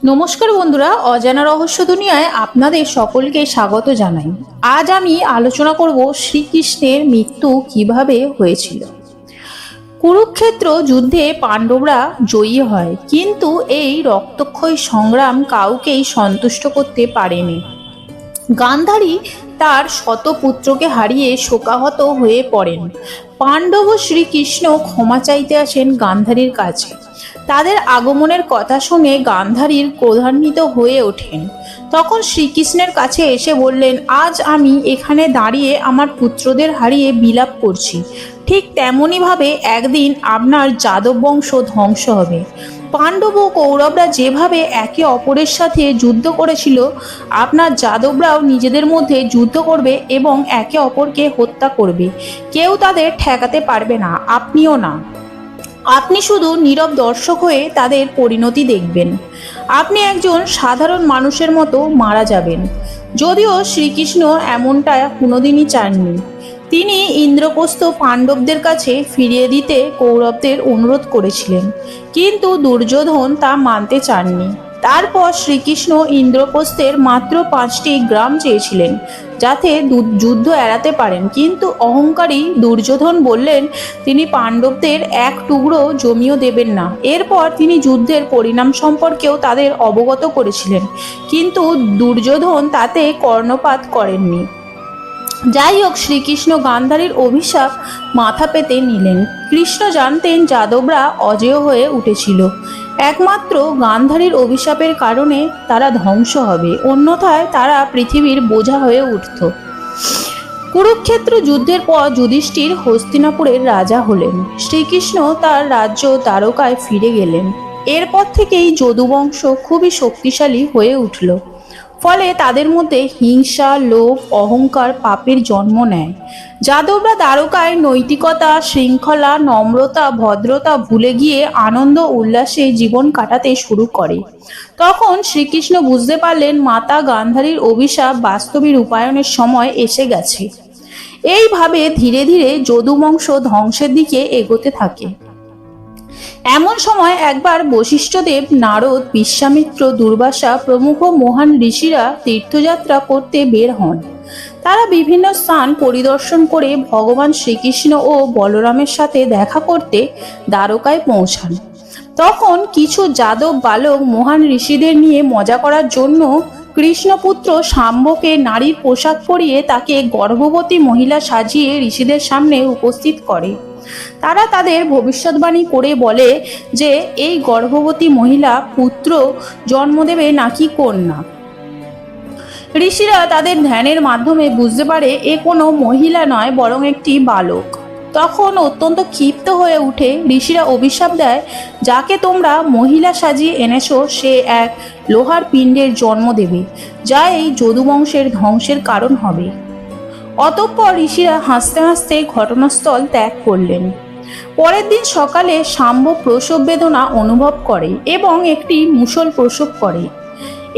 নমস্কার বন্ধুরা, অজানা রহস্য দুনিয়ায় আপনাদের সকলকে স্বাগত জানাই। আজ আমি আলোচনা করব শ্রীকৃষ্ণের মৃত্যু কিভাবে হয়েছিল। কুরুক্ষেত্র যুদ্ধে পাণ্ডবরা জয়ী হয়, কিন্তু এই রক্তক্ষয়ী সংগ্রাম কাউকেই সন্তুষ্ট করতে পারেনি। গান্ধারী তার শত পুত্রকে হারিয়ে শোকাহত হয়ে পড়েন। পাণ্ডব ও শ্রীকৃষ্ণ ক্ষমা চাইতে আসেন গান্ধারীর কাছে। তাদের আগমনের কথা শুনে গান্ধারীর ক্রোধান্বিত হয়ে ওঠেন। তখন শ্রীকৃষ্ণের কাছে এসে বললেন, আজ আমি এখানে দাঁড়িয়ে আমার পুত্রদের হারিয়ে বিলাপ করছি, ঠিক তেমনইভাবে একদিন আপনার যাদব বংশ ধ্বংস হবে। পাণ্ডব ও কৌরবরা যেভাবে একে অপরের সাথে যুদ্ধ করেছিল, আপনার যাদবরাও নিজেদের মধ্যে যুদ্ধ করবে এবং একে অপরকে হত্যা করবে। কেউ তাদের ঠেকাতে পারবে না, আপনিও না। আপনি শুধু নীরব দর্শক হয়ে তাদের পরিণতি দেখবেন। আপনি একজন সাধারণ মানুষের মতো মারা যাবেন। যদিও শ্রীকৃষ্ণ এমনটা কোনোদিনই চাননি। তিনি ইন্দ্রপ্রস্থ পাণ্ডবদের কাছে ফিরিয়ে দিতে কৌরবদের অনুরোধ করেছিলেন, কিন্তু দুর্যোধন তা মানতে চাননি। তারপর শ্রীকৃষ্ণ ইন্দ্রপ্রস্থের মাত্র 5টি গ্রাম চেয়েছিলেন, যাতে যুদ্ধ এড়াতে পারেন, কিন্তু অহংকারী দুর্যোধন বললেন তিনি পাণ্ডবদের এক টুকরো জমিও দেবেন না। এরপর তিনি যুদ্ধের পরিণাম সম্পর্কেও তাদের অবগত করেছিলেন, কিন্তু দুর্যোধন তাতে কর্ণপাত করেননি। যাই হোক, শ্রীকৃষ্ণ গান্ধারীর অভিশাপ মাথা পেতে নিলেন। কৃষ্ণ জানতেন যাদবরা অজেয় হয়ে উঠেছিল। একমাত্র গান্ধারীর অভিশাপের কারণে তারা ধ্বংস হবে, অন্যথায় তারা পৃথিবীর বোঝা হয়ে উঠত। কুরুক্ষেত্র যুদ্ধের পর যুধিষ্ঠির হস্তিনাপুরের রাজা হলেন। শ্রীকৃষ্ণ তার রাজ্য দ্বারকায় ফিরে গেলেন। এরপর থেকেই যদুবংশ খুবই শক্তিশালী হয়ে উঠল। ফলে তাদের মধ্যে হিংসা, লোভ, অহংকার, পাপের জন্ম নেয়। যাদবরা দ্বারকায় নৈতিকতা, শৃঙ্খলা, নম্রতা, ভদ্রতা ভুলে গিয়ে আনন্দ উল্লাসে জীবন কাটাতে শুরু করে। তখন শ্রীকৃষ্ণ বুঝতে পারলেন মাতা গান্ধারীর অভিশাপ বাস্তবে রূপায়ণের সময় এসে গেছে। এইভাবে ধীরে ধীরে যদুবংশ ধ্বংসের দিকে এগোতে থাকে। এমন সময় একবার বশিষ্ঠদেব, নারদ, বিশ্বামিত্র, দুর্বাসা প্রমুখ মহান ঋষিরা তীর্থযাত্রা করতে বের হন। তারা বিভিন্ন স্থান পরিদর্শন করে ভগবান শ্রীকৃষ্ণ ও বলরামের সাথে দেখা করতে দ্বারকায় পৌঁছান। তখন কিছু যাদব বালক মহান ঋষিদের নিয়ে মজা করার জন্য কৃষ্ণপুত্র শাম্বকে নারীর পোশাক পরিয়ে তাকে গর্ভবতী মহিলা সাজিয়ে ঋষিদের সামনে উপস্থিত করে। তারা তাদের ভবিষ্যৎবাণী করে বলে যে এই গর্ভবতী মহিলা পুত্র জন্ম দেবে নাকি কন্যা। ঋষিরা তাদের ধ্যানের মাধ্যমে বুঝতে পারে এ কোনো মহিলা নয়, বরং একটি বালক। তখন অত্যন্ত ক্ষিপ্ত হয়ে উঠে ঋষিরা অভিশাপ দেয়, যাকে তোমরা মহিলা সাজিয়ে এনেছো সে এক লোহার পিণ্ডের জন্ম দেবে, যা এই যদুবংশের ধ্বংসের কারণ হবে। অতঃপর ঋষিরা হাসতে হাসতে ঘটনাস্থল ত্যাগ করলেন। পরের দিন সকালে শাম্ব প্রসব বেদনা অনুভব করে এবং একটি মুষল প্রসব করে।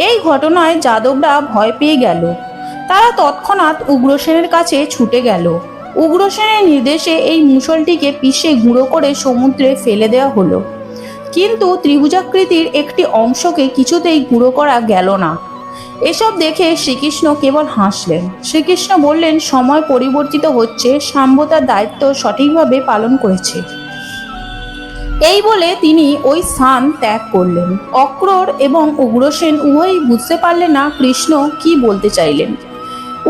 এই ঘটনায় যাদবরা ভয় পেয়ে গেল। তারা তৎক্ষণাৎ উগ্রসেনের কাছে ছুটে গেল। উগ্রসেনের নির্দেশে এই মুষলটিকে পিষে গুঁড়ো করে সমুদ্রে ফেলে দেওয়া হলো, কিন্তু ত্রিভুজাকৃতির একটি অংশকে কিছুতেই গুঁড়ো করা গেল না। এসব দেখে শ্রীকৃষ্ণ কেবল হাসলেন। শ্রীকৃষ্ণ বললেন, সময় পরিবর্তিত হচ্ছে, শাম্ব তার দায়িত্ব সঠিকভাবে পালন করেছে। এই বলে তিনি ওই স্থান ত্যাগ করলেন। অক্রূর এবং উগ্রসেন উভয়ই বুঝতে পারলেন না কৃষ্ণ কি বলতে চাইলেন।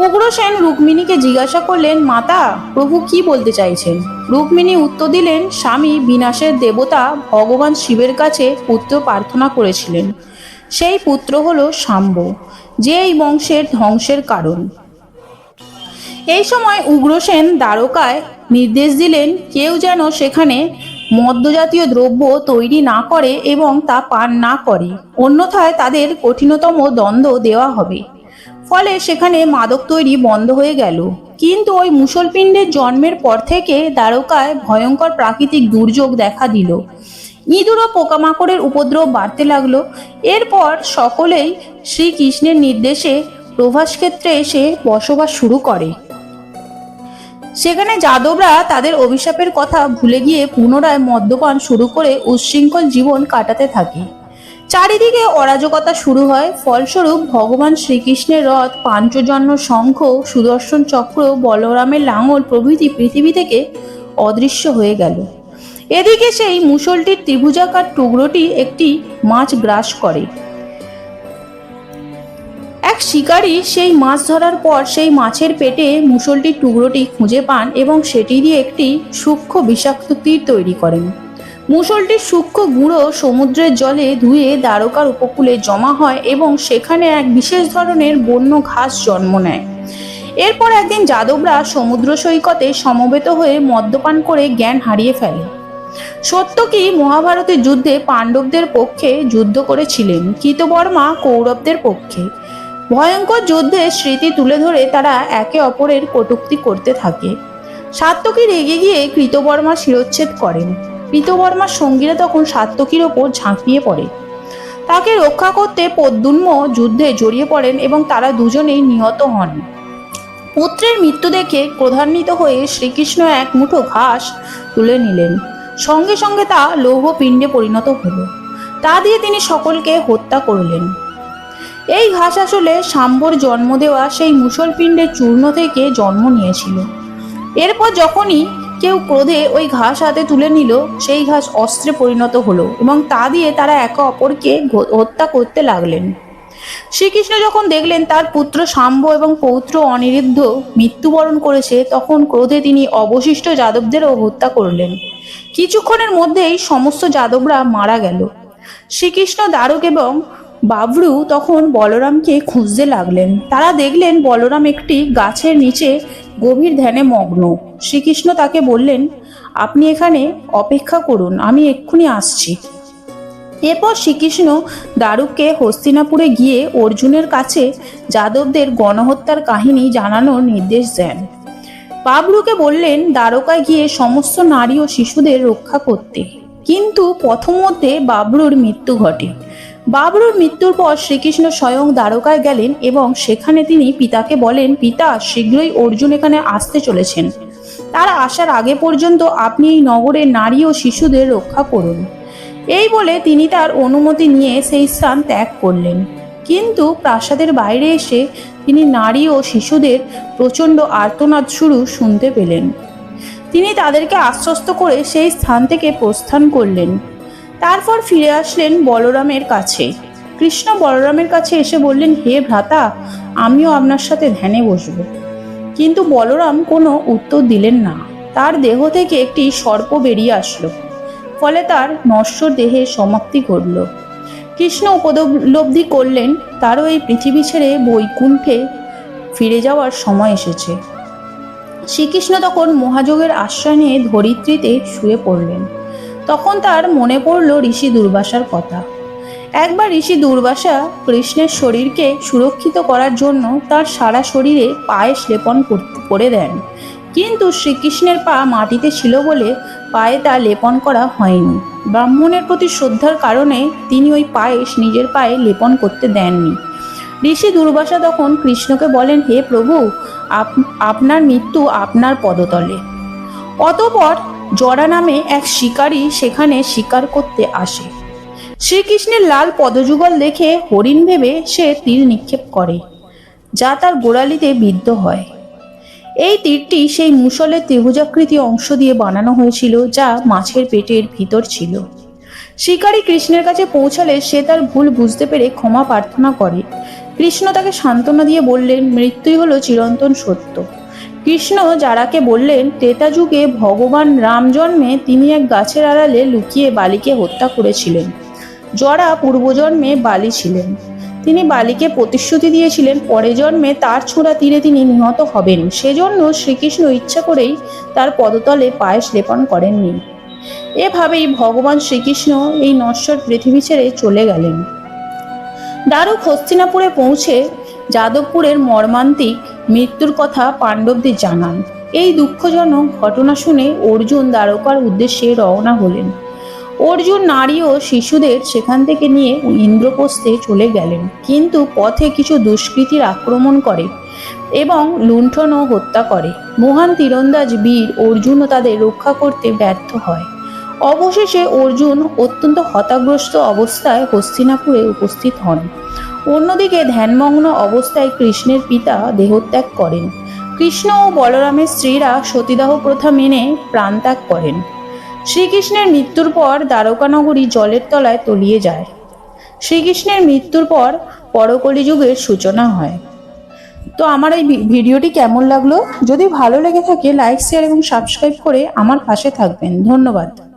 উগ্রসেন রুক্মিণীকে জিজ্ঞাসা করলেন, মাতা, প্রভু কি বলতে চাইছেন? রুক্মিণী উত্তর দিলেন, স্বামী বিনাশের দেবতা ভগবান শিবের কাছে পুত্র প্রার্থনা করেছিলেন। সেই পুত্র হলো শাম্ব, যে এই বংশের ধ্বংসের কারণ। এই সময় উগ্রসেন দ্বারকায় নির্দেশ দিলেন, কেউ যেন সেখানে মদ্যজাতীয় দ্রব্য তৈরি না করে এবং তা পান না করে, অন্যথায় তাদের কঠিনতম দণ্ড দেওয়া হবে। ফলে সেখানে মাদক তৈরি বন্ধ হয়ে গেল। কিন্তু ওই মুষলপিণ্ডের জন্মের পর থেকে দ্বারকায় ভয়ঙ্কর প্রাকৃতিক দুর্যোগ দেখা দিল। ইঁদুর ও পোকামাকড়ের উপদ্রব বাড়তে লাগলো। এরপর সকলেই শ্রীকৃষ্ণের নির্দেশে প্রভাসক্ষেত্রে এসে বসবাস শুরু করে। সেখানে যাদবরা তাদের অভিশাপের কথা ভুলে গিয়ে পুনরায় মদ্যপান শুরু করে উচ্ছৃঙ্খল জীবন কাটাতে থাকে। চারিদিকে অরাজকতা শুরু হয়। ফলস্বরূপ ভগবান শ্রীকৃষ্ণের রথ, পাঞ্চজন্য শঙ্খ, সুদর্শন চক্র, বলরামের লাঙল প্রভৃতি পৃথিবী থেকে অদৃশ্য হয়ে গেল। এদিকে সেই মুষলটির ত্রিভুজাকার টুকরোটি একটি মাছ গ্রাস করে। এক শিকারী সেই মাছ ধরার পর সেই মাছের পেটে মুষলটির টুকরোটি খুঁজে পান এবং সেটি দিয়ে একটি সূক্ষ্ম বিষাক্ত তীর তৈরি করেন। মুষলটির সূক্ষ্ম গুঁড়ো সমুদ্রের জলে ধুয়ে দ্বারকার উপকূলে জমা হয় এবং সেখানে এক বিশেষ ধরনের বন্য ঘাস জন্ম নেয়। এরপর একদিন যাদবরা সমুদ্র সৈকতে সমবেত হয়ে মদ্যপান করে জ্ঞান হারিয়ে ফেলে। সত্য কি মহাভারতের যুদ্ধে পাণ্ডবদের পক্ষে যুদ্ধ করেছিলেন, কৃতবর্মা কৌরবদের পক্ষে। ভয়ঙ্কর যুদ্ধে স্মৃতি তুলে ধরে তারা একে অপরের কটূক্তি করতে থাকে। সাত্যকী রেগে গিয়ে কৃতবর্মা শিরচ্ছেদ করেন। কৃতবর্মার সঙ্গীরা তখন সাত্যকীর ওপর ঝাঁপিয়ে পড়ে। তাকে রক্ষা করতে প্রদ্যুম্ন যুদ্ধে জড়িয়ে পড়েন এবং তারা দুজনেই নিহত হন। পুত্রের মৃত্যু দেখে ক্রোধান্বিত হয়ে শ্রীকৃষ্ণ এক মুঠো ঘাস তুলে নিলেন। সঙ্গে সঙ্গে তা লৌহ পিণ্ডে পরিণত হলো। তা দিয়ে তিনি সকলকে হত্যা করলেন। এই ঘাস আসলে শাম্বর জন্ম দেওয়া সেই মুষল পিণ্ডের চূর্ণ থেকে জন্ম নিয়েছিল। এরপর যখনই কেউ ক্রোধে ওই ঘাস হাতে তুলে নিল, সেই ঘাস অস্ত্রে পরিণত হলো এবং তা দিয়ে তারা একে অপরকে হত্যা করতে লাগলেন। শ্রীকৃষ্ণ যখন দেখলেন তার পুত্র শাম্ব এবং পৌত্র অনিরুদ্ধ মৃত্যুবরণ করেছে, তখন ক্রোধে তিনি অবশিষ্ট যাদবদেরও হত্যা করলেন। কিছুক্ষণের মধ্যেই সমস্ত যাদবরা মারা গেল। শ্রীকৃষ্ণ, দ্বারক এবং বাবরু তখন বলরামকে খুঁজতে লাগলেন। তারা দেখলেন বলরাম একটি গাছের নিচে গভীর ধ্যানে মগ্ন। শ্রীকৃষ্ণ তাকে বললেন, আপনি এখানে অপেক্ষা করুন, আমি এক্ষুনি আসছি। এরপর শ্রীকৃষ্ণ দারুককে হস্তিনাপুরে গিয়ে অর্জুনের কাছে যাদবদের গণহত্যার কাহিনী জানানোর নির্দেশ দেন। বাবরুকে বললেন দ্বারকায় গিয়ে সমস্ত নারী ও শিশুদের রক্ষা করতে। কিন্তু পথমধ্যে বাবরুর মৃত্যু ঘটে। বাবরুর মৃত্যুর পর শ্রীকৃষ্ণ স্বয়ং দ্বারকায় গেলেন এবং সেখানে তিনি পিতাকে বলেন, পিতা, শীঘ্রই অর্জুন এখানে আসতে চলেছেন। তার আসার আগে পর্যন্ত আপনি এই নগরের নারী ও শিশুদের রক্ষা করুন। এই বলে তিনি তার অনুমতি নিয়ে সেই স্থান ত্যাগ করলেন। কিন্তু প্রাসাদের বাইরে এসে তিনি নারী ও শিশুদের প্রচণ্ড আর্তনাদ শুনতে পেলেন। তিনি তাদেরকে আশ্বস্ত করে সেই স্থান থেকে প্রস্থান করলেন। তারপর ফিরে আসলেন বলরামের কাছে। কৃষ্ণ বলরামের কাছে এসে বললেন, হে ভ্রাতা, আমিও আপনার সাথে ধ্যানে বসব। কিন্তু বলরাম কোনো উত্তর দিলেন না। তার দেহ থেকে একটি সর্প বেরিয়ে আসলো, ফলে তার নশ্বর দেহে সমাপ্তি ঘটল। কৃষ্ণ উপলব্ধি করলেন তারও এই পৃথিবী ছেড়ে বৈকুণ্ঠে ফিরে যাওয়ার সময় এসেছে। শ্রীকৃষ্ণ তখন মহাযোগের আশ্রয় নিয়ে ধরিত্রীতে শুয়ে পড়লেন। তখন তার মনে পড়ল ঋষি দুর্বাসার কথা। একবার ঋষি দুর্বাসা কৃষ্ণের শরীরকে সুরক্ষিত করার জন্য তার সারা শরীরে পায়েস লেপন করে দেন। কিন্তু শ্রীকৃষ্ণের পা মাটিতে ছিল বলে পায়ে তা লেপন করা হয়নি। ব্রাহ্মণের প্রতি শ্রদ্ধার কারণে তিনি ওই পায়েস নিজের পায়ে লেপন করতে দেননি। ঋষি দুর্বাসা তখন কৃষ্ণকে বলেন, হে প্রভু, আপনার মৃত্যু আপনার পদতলে। অতঃপর জরা নামে এক শিকারী সেখানে শিকার করতে আসে। শ্রীকৃষ্ণের লাল পদযুগল দেখে হরিণ ভেবে সে তীর নিক্ষেপ করে, যা তার গোড়ালিতে বিদ্ধ হয়। এই তীরটি সেই মুষলের ত্রিভুজাকৃতি অংশ দিয়ে বানানো হয়েছিল, যা মাছের পেটের ভিতর ছিল। শিকারী কৃষ্ণের কাছে পৌঁছালে সে তার ভুল বুঝতে পেরে ক্ষমা প্রার্থনা করে। কৃষ্ণ তাকে সান্ত্বনা দিয়ে বললেন, মৃত্যুই হলো চিরন্তন সত্য। কৃষ্ণ যারাকে বললেন, ত্রেতা যুগে ভগবান রাম জন্মে তিনি এক গাছের আড়ালে লুকিয়ে বালিকে হত্যা করেছিলেন। জরা পূর্বজন্মে বালি ছিলেন। তিনি বালিকে প্রতিশ্রুতি দিয়েছিলেন পরে জন্মে তার ছোঁড়া তীরে তিনি নিহত হবেন। সেজন্য শ্রীকৃষ্ণ ইচ্ছা করেই তার পদতলে পায়েস লেপন করেননি। এভাবেই ভগবান শ্রীকৃষ্ণ এই নশ্বর পৃথিবী ছেড়ে চলে গেলেন। দারুক হস্তিনাপুরে পৌঁছে যাদবপুরের মর্মান্তিক মৃত্যুর কথা পাণ্ডবদের জানান। এই দুঃখজনক ঘটনা শুনে অর্জুন দ্বারকার উদ্দেশ্যে রওনা হলেন। অর্জুন নারী ও শিশুদের সেখান থেকে নিয়ে ইন্দ্রপ্রস্থে চলে গেলেন। কিন্তু পথে কিছু দুষ্কৃতীর আক্রমণ করে এবং লুণ্ঠন ও হত্যা করে। মহান তীরন্দাজ বীর অর্জুনও তাদের রক্ষা করতে ব্যর্থ হয়। অবশেষে অর্জুন অত্যন্ত হতাগ্রস্ত অবস্থায় হস্তিনাপুরে উপস্থিত হন। অন্যদিকে ধ্যানমগ্ন অবস্থায় কৃষ্ণের পিতা দেহত্যাগ করেন। কৃষ্ণ ও বলরামের স্ত্রীরা সতীদাহ প্রথা মেনে প্রাণত্যাগ করেন। শ্রীকৃষ্ণের মৃত্যুর পর দ্বারকা নগরী জলের তলায় তলিয়ে যায়। শ্রীকৃষ্ণের মৃত্যুর পর পরকলিযুগের সূচনা হয়। তো আমার এই ভিডিওটি কেমন লাগলো? যদি ভালো লেগে থাকে লাইক, শেয়ার এবং সাবস্ক্রাইব করে আমার পাশে থাকবেন। ধন্যবাদ।